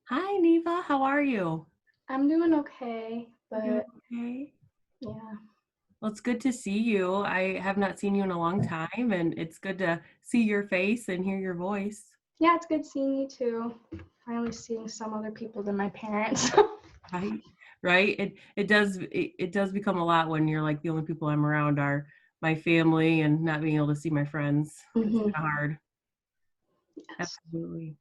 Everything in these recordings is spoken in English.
Hi, Neva. How are you? I'm doing okay, You doing but okay? yeah. Well, it's good to see you. I have not seen you in a long time, and it's good to see your face and hear your voice. Yeah, it's good seeing you too. Finally seeing some other people than my parents. Right? Right? It does become a lot when you're like the only people I'm around are my family and not being able to see my friends. It's hmm kind of hard. Yes. Absolutely.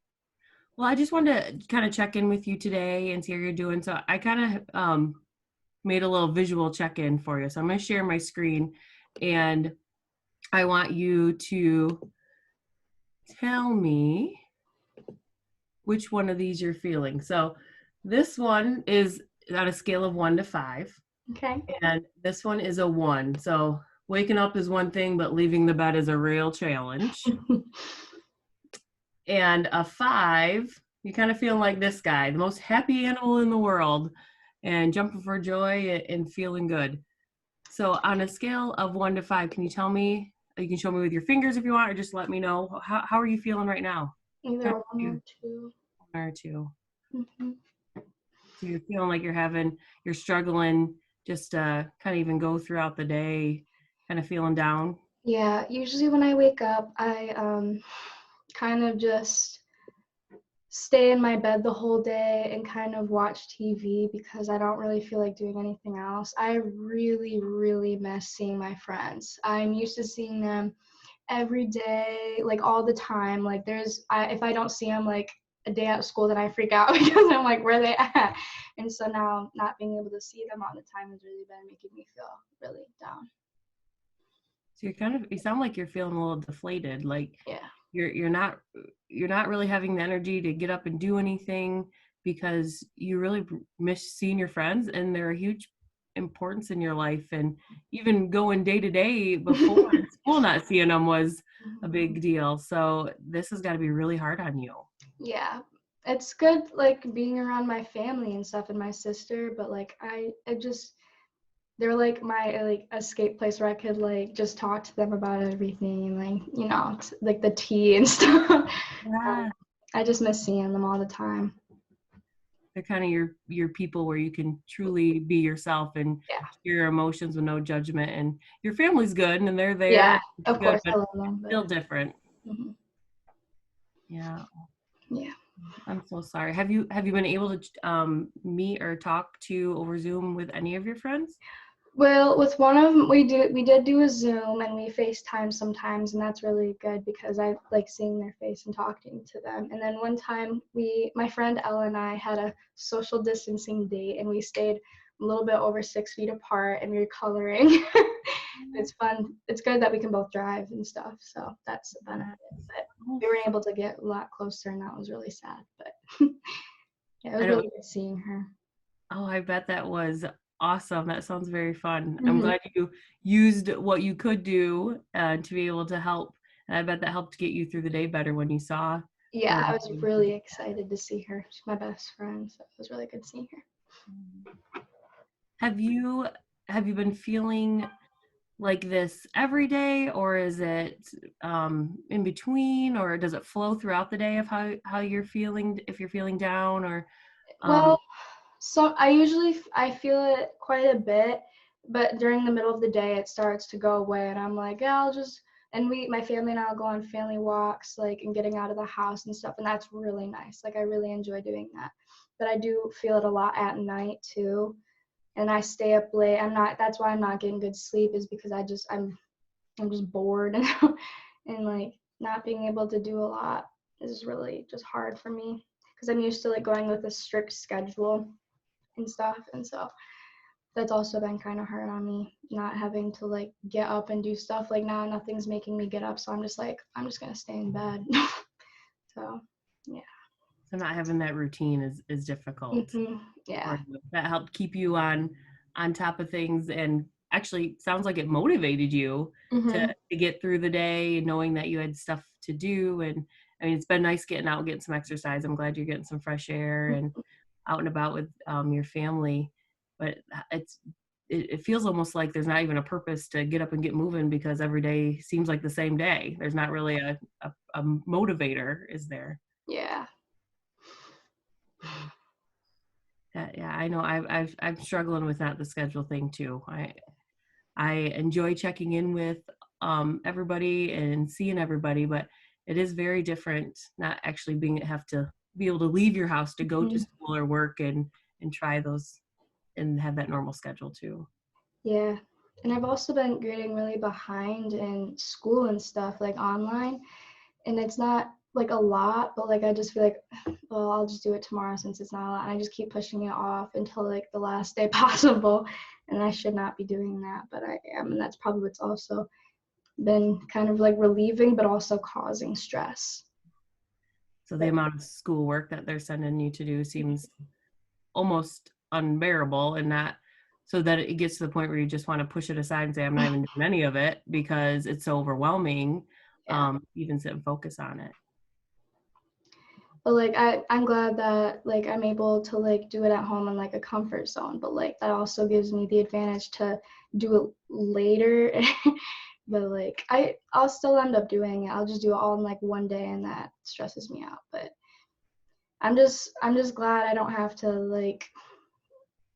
Well, I just wanted to kind of check in with you today and see how you're doing. So I kind of made a little visual check-in for you. So I'm going to share my screen and I want you to tell me which one of these you're feeling. So this one is on a scale of 1 to 5, Okay. and this one is a 1. So waking up is one thing, but leaving the bed is a real challenge. And a 5, you kind of feeling like this guy, the most happy animal in the world, and jumping for joy and feeling good. So on a scale of 1 to 5, can you tell me? You can show me with your fingers if you want, or just let me know how are you feeling right now? Either Kind one of or two. 1 or 2. hmm So you're feeling like you're struggling just to kind of even go throughout the day, kind of feeling down. Yeah, usually when I wake up, I kind of just stay in my bed the whole day and kind of watch TV because I don't really feel like doing anything else. I really, really miss seeing my friends. I'm used to seeing them every day, like all the time. Like if I don't see them like a day at school, then I freak out because I'm like, where are they at? And so now not being able to see them all the time has really been making me feel really down. So you sound like you're feeling a little deflated, like Yeah. you're you're not you're not really having the energy to get up and do anything because you really miss seeing your friends and they're a huge importance in your life, and even going day to day before in school not seeing them was a big deal. So this has got to be really hard on you. Yeah. It's good like being around my family and stuff and my sister, but like I just they're like my like escape place where I could like just talk to them about everything and like like the tea and stuff. Yeah. I just miss seeing them all the time. They're kind of your people where you can truly be yourself and Yeah. share your emotions with no judgment, and your family's good and they're there Yeah. and it's Of good, course but I love them, but still different. hmm Yeah. yeah. I'm so sorry. Have you been able to meet or talk to over Zoom with any of your friends? Well, with one of them, we did do a Zoom and we FaceTime sometimes, and that's really good because I like seeing their face and talking to them. And then one time, my friend Ella and I had a social distancing date, and we stayed a little bit over 6 feet apart, and we were coloring. It's fun. It's good that we can both drive and stuff, so that's a benefit. But Oh, we were able to get a lot closer, and that was really sad. But yeah, it I was don't. really good seeing her. Oh, I bet that was awesome. That sounds very fun. I'm hmm glad you used what you could do to be able to help, and I bet that helped get you through the day better when you saw Yeah, her. I was really excited to see her. She's my best friend, so it was really good seeing her. Have you have you been feeling like this every day, or is it in between, or does it flow throughout the day of how you're feeling, if you're feeling down or Well, so I feel it quite a bit, but during the middle of the day it starts to go away, and I'm like, yeah, I'll just and my family and I'll go on family walks, like and getting out of the house and stuff, and that's really nice. Like I really enjoy doing that, but I do feel it a lot at night too, and I stay up late. That's why I'm not getting good sleep is because I'm just bored and like not being able to do a lot is really just hard for me because I'm used to like going with a strict schedule and stuff, and so that's also been kind of hard on me not having to like get up and do stuff. Like now nothing's making me get up, so I'm just like I'm just gonna stay in bed. So yeah. so not having that routine is difficult, Yeah. or that helped keep you on top of things, and actually sounds like it motivated you hmm to get through the day knowing that you had stuff to do. And I mean, it's been nice getting out, getting some exercise. I'm glad you're getting some fresh air and out and about with your family, but it feels almost like there's not even a purpose to get up and get moving because every day seems like the same day. There's not really a motivator, is there? Yeah. Yeah, I know. I'm struggling with that, the schedule thing too. I enjoy checking in with everybody and seeing everybody, but it is very different not actually being have to be able to leave your house to go to Mhm. school or work and try those and have that normal schedule too. Yeah. And I've also been getting really behind in school and stuff, like online. And it's not like a lot, but like I just feel like, well, I'll just do it tomorrow since it's not a lot. And I just keep pushing it off until like the last day possible. And I should not be doing that, but I am. And that's probably what's also been kind of like relieving, but also causing stress. So the But amount of schoolwork that they're sending you to do seems almost unbearable, and not so that it gets to the point where you just want to push it aside and say, I'm not even doing any of it because it's so overwhelming, yeah. even sit and focus on it. But like I'm glad that like I'm able to like do it at home in like a comfort zone, but like that also gives me the advantage to do it later. But like I'll still end up doing it. I'll just do it all in like one day, and that stresses me out. But I'm just glad I don't have to like,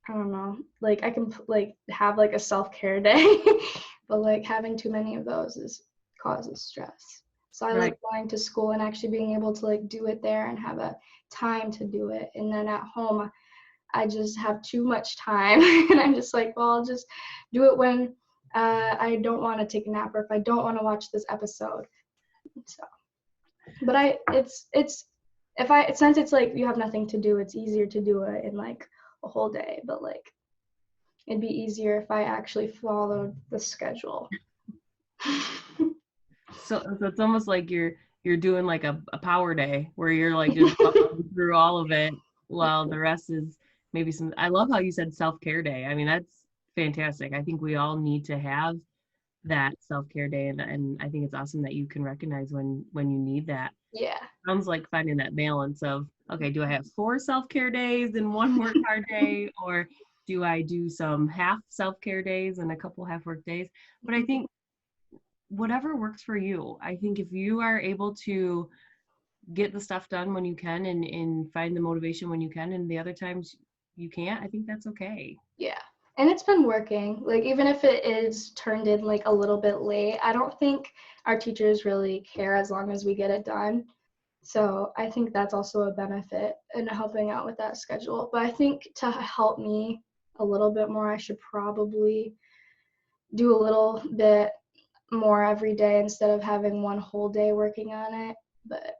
I don't know, like I can like have like a self-care day. But like having too many of those is causes stress. So I like Right. going to school and actually being able to like do it there and have a time to do it. And then at home I just have too much time and I'm just like, well, I'll just do it when I don't want to take a nap or if I don't want to watch this episode. So, but it's if I since it's like you have nothing to do, it's easier to do it in like a whole day. But like it'd be easier if I actually followed the schedule. So it's almost like you're doing like a power day where you're like just bumping through all of it while the rest is maybe some. I love how you said self-care day. I mean, that's fantastic. I think we all need to have that self-care day, and I think it's awesome that you can recognize when you need that. Yeah. Sounds like finding that balance of, okay, do I have 4 self-care days and 1 work hard day, or do I do some half self-care days and a couple half work days? But I think whatever works for you. I think if you are able to get the stuff done when you can and find the motivation when you can, and the other times you can't, I think that's okay. Yeah. And it's been working. Like even if it is turned in like a little bit late, I don't think our teachers really care as long as we get it done. So I think that's also a benefit in helping out with that schedule. But I think to help me a little bit more, I should probably do a little bit more every day instead of having one whole day working on it. But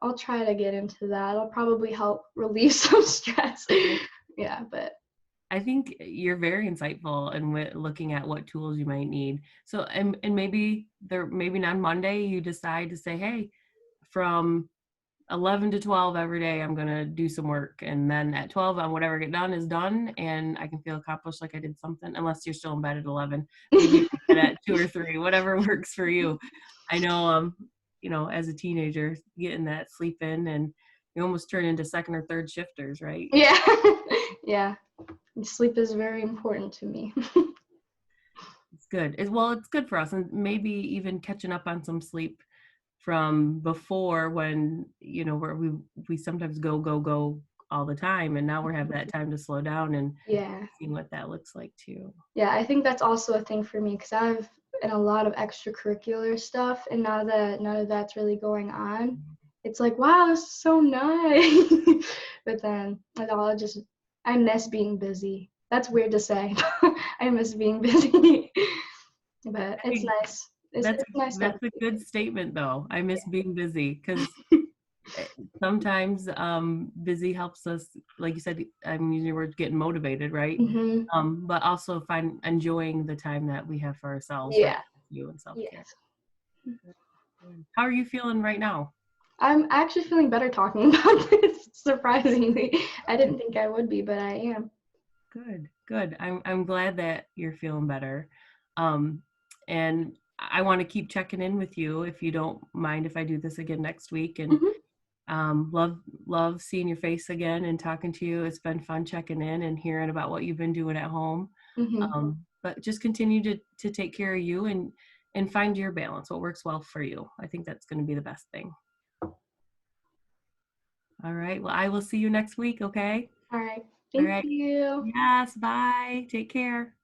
I'll try to get into that. It'll probably help relieve some stress. Yeah, but I think you're very insightful in looking at what tools you might need. So, and maybe on Monday you decide to say, hey, from 11 to 12 every day, I'm going to do some work. And then at 12, whatever I get done is done. And I can feel accomplished like I did something, unless you're still in bed at 11. Maybe you do it at 2 or 3, whatever works for you. I know, as a teenager, getting that sleep in, and you almost turn into second or third shifters, right? yeah. Yeah. Sleep is very important to me. It's good. It's good for us, and maybe even catching up on some sleep from before when, where we sometimes go all the time, and now we have that time to slow down and Yeah. see what that looks like too. Yeah, I think that's also a thing for me because I've in a lot of extracurricular stuff, and now that none of that's really going on, it's like, wow, this is so nice. But then it all just, I miss being busy. That's weird to say. I miss being busy. But I it's think nice. that's It's nice to have that's a good statement though. I miss being busy because sometimes busy helps us, like you said, I'm using your word, getting motivated, right? Mm-hmm. But also find enjoying the time that we have for ourselves, right? Yeah. You and self-care. Yes. How are you feeling right now? I'm actually feeling better talking about this, surprisingly. I didn't think I would be, but I am. Good. I'm glad that you're feeling better. Um, and I want to keep checking in with you if you don't mind if I do this again next week. And Mm-hmm. love seeing your face again and talking to you. It's been fun checking in and hearing about what you've been doing at home. Mm-hmm. But just continue to take care of you and find your balance, what works well for you. I think that's going to be the best thing. All right. Well, I will see you next week. Okay. All right. All Thank right. you. Yes. Bye. Take care.